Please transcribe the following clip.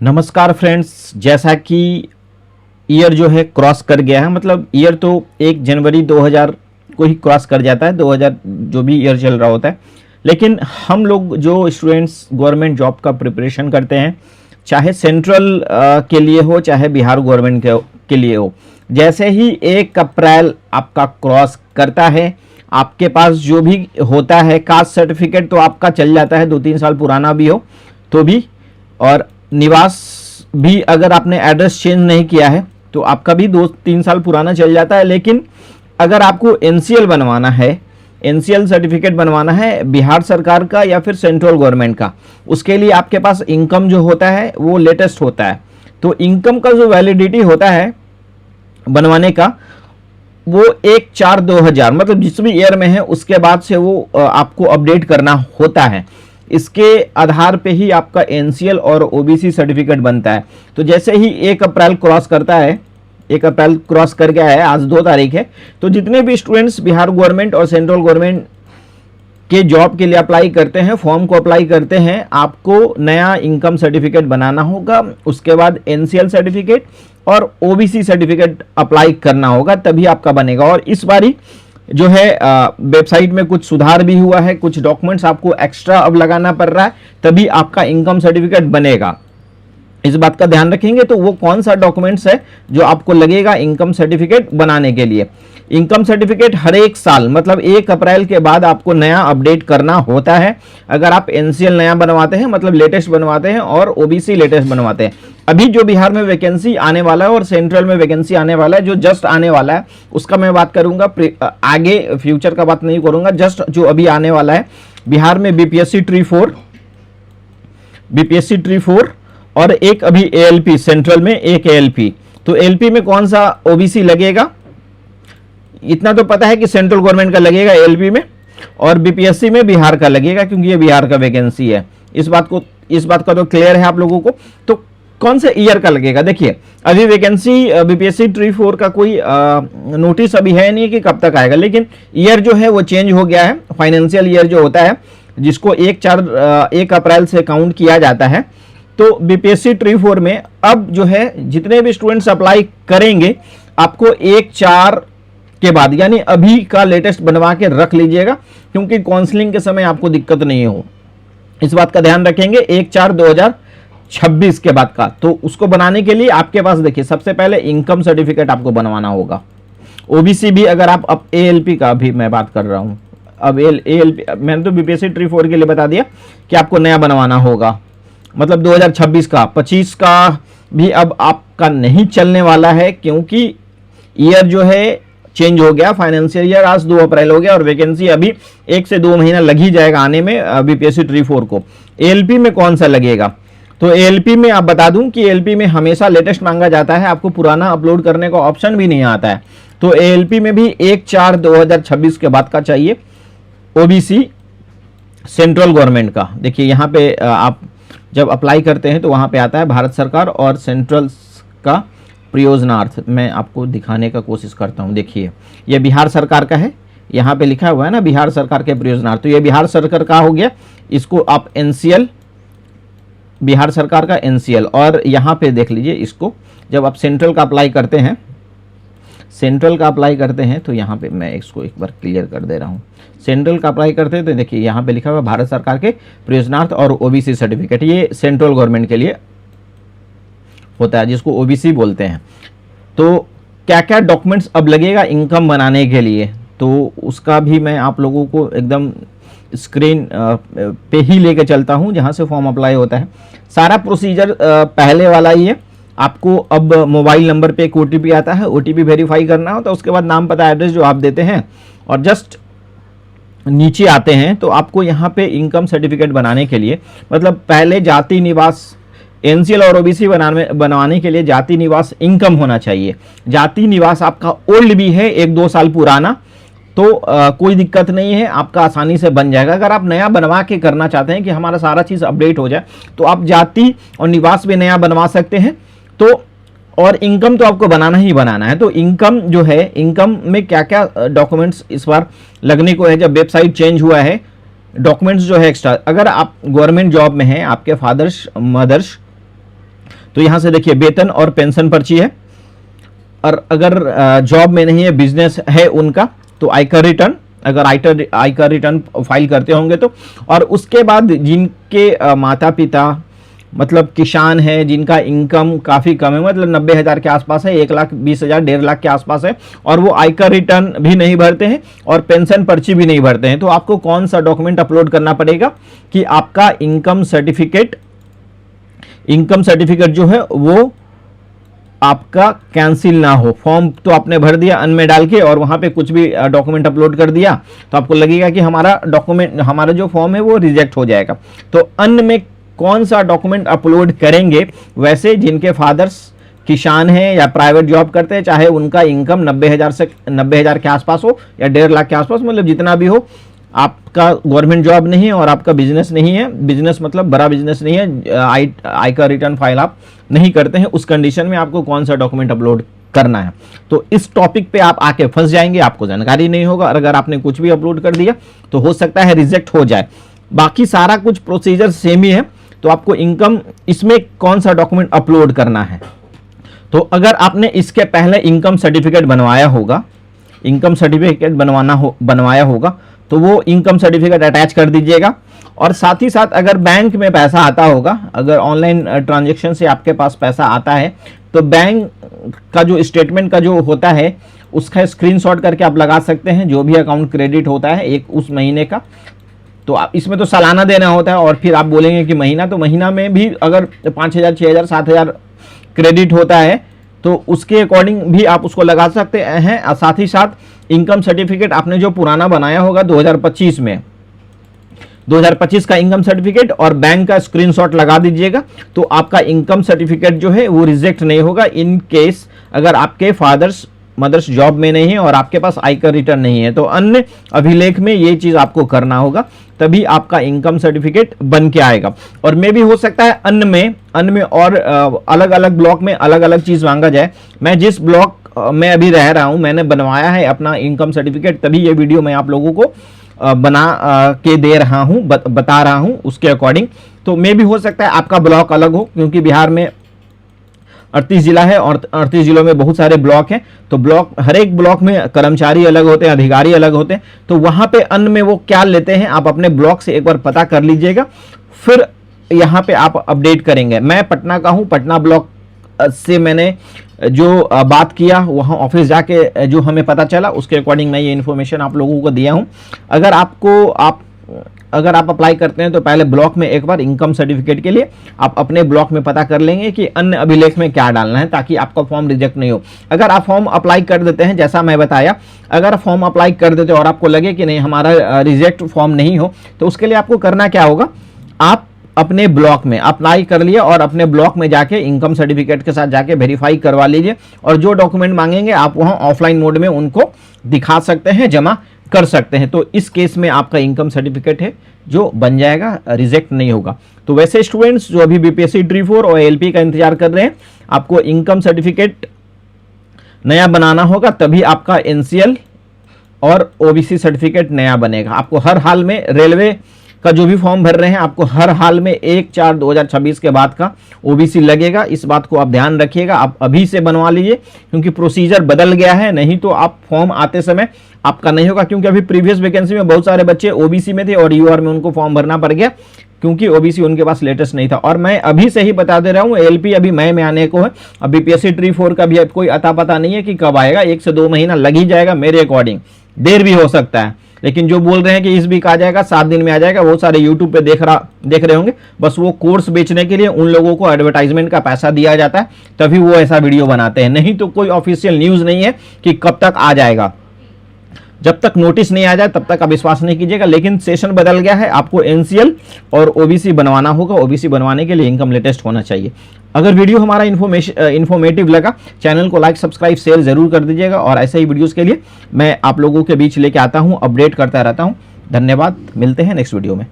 नमस्कार फ्रेंड्स, जैसा कि ईयर जो है क्रॉस कर गया है, मतलब ईयर तो 1 जनवरी 2000 को ही क्रॉस कर जाता है, 2000 जो भी ईयर चल रहा होता है। लेकिन हम लोग जो स्टूडेंट्स गवर्नमेंट जॉब का प्रिपरेशन करते हैं, चाहे सेंट्रल के लिए हो चाहे बिहार गवर्नमेंट के लिए हो, जैसे ही 1 अप्रैल आपका क्रॉस करता है, आपके पास जो भी होता है कास्ट सर्टिफिकेट तो आपका चल जाता है, 2-3 साल पुराना भी हो तो भी, और निवास भी अगर आपने एड्रेस चेंज नहीं किया है तो आपका भी 2-3 साल पुराना चल जाता है। लेकिन अगर आपको एनसीएल बनवाना है, एनसीएल सर्टिफिकेट बनवाना है बिहार सरकार का या फिर सेंट्रल गवर्नमेंट का, उसके लिए आपके पास इनकम जो होता है वो लेटेस्ट होता है। तो इनकम का जो वैलिडिटी होता है बनवाने का वो 1/4/2000, मतलब जिस भी ईयर में है उसके बाद से वो आपको अपडेट करना होता है। इसके आधार पे ही आपका एनसीएल और ओबीसी सर्टिफिकेट बनता है। तो जैसे ही 1 अप्रैल क्रॉस करता है, 1 अप्रैल क्रॉस कर गया है, आज 2 तारीख है, तो जितने भी स्टूडेंट्स बिहार गवर्नमेंट और सेंट्रल गवर्नमेंट के जॉब के लिए अप्लाई करते हैं, फॉर्म को अप्लाई करते हैं, आपको नया इनकम सर्टिफिकेट बनाना होगा। उसके बाद एनसीएल सर्टिफिकेट और ओबीसी सर्टिफिकेट अप्लाई करना होगा, तभी आपका बनेगा। और इस बारी जो है वेबसाइट में कुछ सुधार भी हुआ है, कुछ डॉक्यूमेंट्स आपको एक्स्ट्रा अब लगाना पड़ रहा है, तभी आपका इनकम सर्टिफिकेट बनेगा। इस बात का ध्यान रखेंगे। तो वो कौन सा डॉक्यूमेंट्स है जो आपको लगेगा इनकम सर्टिफिकेट बनाने के लिए? इनकम सर्टिफिकेट हर एक साल, मतलब 1 अप्रैल के बाद आपको नया अपडेट करना होता है। अगर आप एनसीएल नया बनवाते हैं, मतलब लेटेस्ट बनवाते हैं, और ओबीसी लेटेस्ट बनवाते हैं। अभी जो बिहार में वैकेंसी आने वाला है और सेंट्रल में वैकेंसी आने वाला है, जो जस्ट आने वाला है उसका मैं बात करूंगा, आगे फ्यूचर का बात नहीं करूंगा। जस्ट जो अभी आने वाला है, बिहार में बीपीएससी ट्री 4 और एक अभी एएलपी, सेंट्रल में एक एएलपी। तो एएलपी में कौन सा ओबीसी लगेगा इतना तो पता है कि सेंट्रल गवर्नमेंट का लगेगा एएलपी में, और बीपीएससी में बिहार का लगेगा, क्योंकि ये बिहार का वैकेंसी है। इस बात का तो क्लियर है आप लोगों को। तो कौन से ईयर का लगेगा? देखिए, अभी वैकेंसी बीपीएससी ट्री 4 का कोई नोटिस अभी है नहीं कि कब तक आएगा, लेकिन ईयर जो है वो चेंज हो गया है। फाइनेंशियल ईयर जो होता है, जिसको 1 अप्रैल से काउंट किया जाता है, तो बीपीएससी ट्री 4 में अब जो है जितने भी स्टूडेंट्स अप्लाई करेंगे, आपको 1/4 के बाद, यानी अभी का लेटेस्ट बनवा के रख लीजिएगा, क्योंकि काउंसलिंग के समय आपको दिक्कत नहीं हो। इस बात का ध्यान रखेंगे। 1/4/2026 के बाद का, तो उसको बनाने के लिए आपके पास देखिए, सबसे पहले इनकम सर्टिफिकेट आपको बनवाना होगा। ओबीसी भी, अगर आप, अब एएलपी का भी मैं बात कर रहा हूं, अब एएलपी मैंने तो बीपीएससी ट्री 4 के लिए बता दिया कि आपको नया बनवाना होगा, मतलब 2026 का। 25 का भी अब आपका नहीं चलने वाला है, क्योंकि ईयर जो है चेंज हो गया। फाइनेंशियल ईयर आज 2 अप्रैल हो गया, और वैकेंसी अभी 1 से 2 महीना लग ही जाएगा आने में बीपीएससी ट्री 4 को। एएलपी में कौन सा लगेगा? तो एएलपी में आप बता दूं कि एएलपी में हमेशा लेटेस्ट मांगा जाता है, आपको पुराना अपलोड करने का ऑप्शन भी नहीं आता है। तो एएलपी में भी 1/4/2026 के बाद का चाहिए। ओबीसी सेंट्रल गवर्नमेंट का, देखिए यहाँ पे आप जब अप्लाई करते हैं तो वहाँ पे आता है भारत सरकार और सेंट्रल का प्रयोजनार्थ। मैं आपको दिखाने का कोशिश करता हूँ। देखिए, ये बिहार सरकार का है, यहाँ पे लिखा हुआ है ना बिहार सरकार के प्रयोजनार्थ, तो ये बिहार सरकार का हो गया। इसको आप एनसीएल, बिहार सरकार का एनसीएल, और यहाँ पे देख लीजिए इसको, जब आप सेंट्रल का अप्लाई करते हैं, तो यहाँ पे मैं इसको एक बार क्लियर कर दे रहा हूँ। सेंट्रल का अप्लाई करते हैं तो देखिए यहाँ पे लिखा हुआ भारत सरकार के प्रयोजनार्थ और ओबीसी सर्टिफिकेट, ये सेंट्रल गवर्नमेंट के लिए होता है, जिसको ओबीसी बोलते हैं। तो क्या क्या डॉक्यूमेंट्स अब लगेगा इनकम बनाने के लिए, तो उसका भी मैं आप लोगों को एकदम स्क्रीन पे ही लेके चलता हूँ, जहाँ से फॉर्म अप्लाई होता है। सारा प्रोसीजर पहले वाला ही है। आपको अब मोबाइल नंबर पे एक ओटीपी आता है, ओटीपी वेरीफाई करना होता है। उसके बाद नाम, पता, एड्रेस जो आप देते हैं, और जस्ट नीचे आते हैं तो आपको यहाँ पे इनकम सर्टिफिकेट बनाने के लिए, मतलब पहले जाति निवास, एनसीएल और ओबीसी बनवाने के लिए जाति निवास इनकम होना चाहिए। जाति निवास आपका ओल्ड भी है, 1-2 साल पुराना, तो कोई दिक्कत नहीं है, आपका आसानी से बन जाएगा। अगर आप नया बनवा के करना चाहते हैं कि हमारा सारा चीज़ अपडेट हो जाए, तो आप जाति और निवास भी नया बनवा सकते हैं। तो और इनकम तो आपको बनाना ही बनाना है। तो इनकम जो है, इनकम में क्या क्या डॉक्यूमेंट्स इस बार लगने को है, जब वेबसाइट चेंज हुआ है, डॉक्यूमेंट्स जो है एक्स्ट्रा, अगर आप गवर्नमेंट जॉब में हैं, आपके फादर्स मदर्स तो यहाँ से देखिए वेतन और पेंशन पर्ची है, और अगर जॉब में नहीं है, बिजनेस है उनका, तो आयकर रिटर्न, अगर आयकर रिटर्न फाइल करते होंगे तो, और उसके बाद जिनके माता पिता मतलब किसान है, जिनका इनकम काफ़ी कम है, मतलब 90,000 के आसपास है, 1,20,000 1.5 लाख के आसपास है, और वो आयकर रिटर्न भी नहीं भरते हैं और पेंशन पर्ची भी नहीं भरते हैं, तो आपको कौन सा डॉक्यूमेंट अपलोड करना पड़ेगा कि आपका इनकम सर्टिफिकेट जो है वो आपका कैंसिल ना हो। फॉर्म तो आपने भर दिया अन में डाल के और वहाँ पे कुछ भी डॉक्यूमेंट अपलोड कर दिया, तो आपको लगेगा कि हमारा जो फॉर्म है वो रिजेक्ट हो जाएगा। तो अन में कौन सा डॉक्यूमेंट अपलोड करेंगे? वैसे जिनके फादर्स किसान हैं या प्राइवेट जॉब करते हैं, चाहे उनका इनकम 90,000 के आसपास हो या 1.5 लाख के आसपास, मतलब जितना भी हो, आपका गवर्नमेंट जॉब नहीं है और आपका बिजनेस नहीं है, बिजनेस मतलब बड़ा बिजनेस नहीं है, आयकर रिटर्न फाइल आप नहीं करते हैं, उस कंडीशन में आपको कौन सा डॉक्यूमेंट अपलोड करना है। तो इस टॉपिक पे आप आके फंस जाएंगे, आपको जानकारी नहीं होगा, और अगर आपने कुछ भी अपलोड कर दिया तो हो सकता है रिजेक्ट हो जाए। बाकी सारा कुछ प्रोसीजर सेम ही है। तो आपको इनकम, इसमें कौन सा डॉक्यूमेंट अपलोड करना है, तो अगर आपने इसके पहले इनकम सर्टिफिकेट बनवाया होगा तो वो इनकम सर्टिफिकेट अटैच कर दीजिएगा। और साथ ही साथ अगर बैंक में पैसा आता होगा, अगर ऑनलाइन ट्रांजैक्शन से आपके पास पैसा आता है, तो बैंक का जो स्टेटमेंट का जो होता है उसका स्क्रीनशॉट करके आप लगा सकते हैं, जो भी अकाउंट क्रेडिट होता है एक उस महीने का। तो आप इसमें तो सालाना देना होता है, और फिर आप बोलेंगे कि महीना, तो महीना में भी अगर 5,000 6,000 7,000 क्रेडिट होता है तो उसके अकॉर्डिंग भी आप उसको लगा सकते हैं। और साथ ही साथ इनकम सर्टिफिकेट आपने जो पुराना बनाया होगा 2025 में, 2025 का इनकम सर्टिफिकेट और बैंक का स्क्रीनशॉट लगा दीजिएगा, तो आपका इनकम सर्टिफिकेट जो है वो रिजेक्ट नहीं होगा। इन केस अगर आपके मदर्स जॉब में नहीं है और आपके पास आयकर रिटर्न नहीं है, तो अन्य अभिलेख में ये चीज आपको करना होगा, तभी आपका इनकम सर्टिफिकेट बन के आएगा। और मे भी हो सकता है अन्य में और अलग अलग ब्लॉक में अलग अलग चीज मांगा जाए। मैं जिस ब्लॉक में अभी रह रहा हूं, मैंने बनवाया है अपना इनकम सर्टिफिकेट, तभी ये वीडियो मैं आप लोगों को बना के दे रहा हूं, बता रहा हूं उसके अकॉर्डिंग। तो मे भी हो सकता है आपका ब्लॉक अलग हो, क्योंकि बिहार में 38 जिला है और 38 जिलों में बहुत सारे ब्लॉक हैं, तो हर एक ब्लॉक में कर्मचारी अलग होते हैं, अधिकारी अलग होते हैं, तो वहां पे अन्न में वो क्या लेते हैं आप अपने ब्लॉक से एक बार पता कर लीजिएगा, फिर यहाँ पे आप अपडेट करेंगे। मैं पटना का हूँ, पटना ब्लॉक से मैंने जो बात किया, वहाँ ऑफिस जाके जो हमें पता चला उसके अकॉर्डिंग मैं ये इन्फॉर्मेशन आप लोगों को दिया हूँ। अगर आप अप्लाई करते हैं तो पहले ब्लॉक में एक बार इनकम सर्टिफिकेट के लिए आप अपने ब्लॉक में पता कर लेंगे कि अन्य अभिलेख में क्या डालना है, ताकि आपका फॉर्म रिजेक्ट नहीं हो। अगर आप फॉर्म अप्लाई कर देते हैं, जैसा मैं बताया, अगर फॉर्म अप्लाई कर देते और आपको लगे कि नहीं हमारा रिजेक्ट फॉर्म नहीं हो, तो उसके लिए आपको करना क्या होगा, आप अपने ब्लॉक में अप्लाई कर लिए और अपने ब्लॉक में जाके इनकम सर्टिफिकेट के साथ जाके वेरीफाई करवा लीजिए, और जो डॉक्यूमेंट मांगेंगे आप वहां ऑफलाइन मोड में उनको दिखा सकते हैं, जमा कर सकते हैं। तो इस केस में आपका इनकम सर्टिफिकेट है जो बन जाएगा, रिजेक्ट नहीं होगा। तो वैसे स्टूडेंट्स जो अभी बीपीएससी ट्री 4 और एलपी का इंतजार कर रहे हैं, आपको इनकम सर्टिफिकेट नया बनाना होगा, तभी आपका एनसीएल और ओबीसी सर्टिफिकेट नया बनेगा। आपको हर हाल में रेलवे का जो भी फॉर्म भर रहे हैं, आपको हर हाल में 1/4/2026 के बाद का ओबीसी लगेगा। इस बात को आप ध्यान रखिएगा, आप अभी से बनवा लीजिए, क्योंकि प्रोसीजर बदल गया है, नहीं तो आप फॉर्म आते समय आपका नहीं होगा। क्योंकि अभी प्रीवियस वैकेंसी में बहुत सारे बच्चे ओबीसी में थे और यूआर में उनको फॉर्म भरना पड़ गया, क्योंकि ओबीसी उनके पास लेटेस्ट नहीं था। और मैं अभी से ही बता दे रहा हूँ, एलपी अभी मई में आने को है, अब बीपीएससी ट्री 4 का भी अब कोई अता पता नहीं है कि कब आएगा, 1 से 2 महीना लग ही जाएगा मेरे अकॉर्डिंग, देर भी हो सकता है। लेकिन जो बोल रहे हैं कि इस वीक आ जाएगा, 7 दिन में आ जाएगा, वो सारे यूट्यूब पे देख रहे होंगे। बस वो कोर्स बेचने के लिए उन लोगों को एडवर्टाइजमेंट का पैसा दिया जाता है, तभी वो ऐसा वीडियो बनाते हैं, नहीं तो कोई ऑफिशियल न्यूज नहीं है कि कब तक आ जाएगा। जब तक नोटिस नहीं आ जाए तब तक आप विश्वास नहीं कीजिएगा। लेकिन सेशन बदल गया है, आपको एनसीएल और ओबीसी बनवाना होगा। ओबीसी बनवाने के लिए इनकम लेटेस्ट होना चाहिए। अगर वीडियो हमारा इन्फॉर्मेटिव लगा, चैनल को लाइक सब्सक्राइब शेयर जरूर कर दीजिएगा, और ऐसे ही वीडियोस के लिए मैं आप लोगों के बीच लेके आता हूं, अपडेट करता रहता हूं। धन्यवाद, मिलते हैं नेक्स्ट वीडियो में।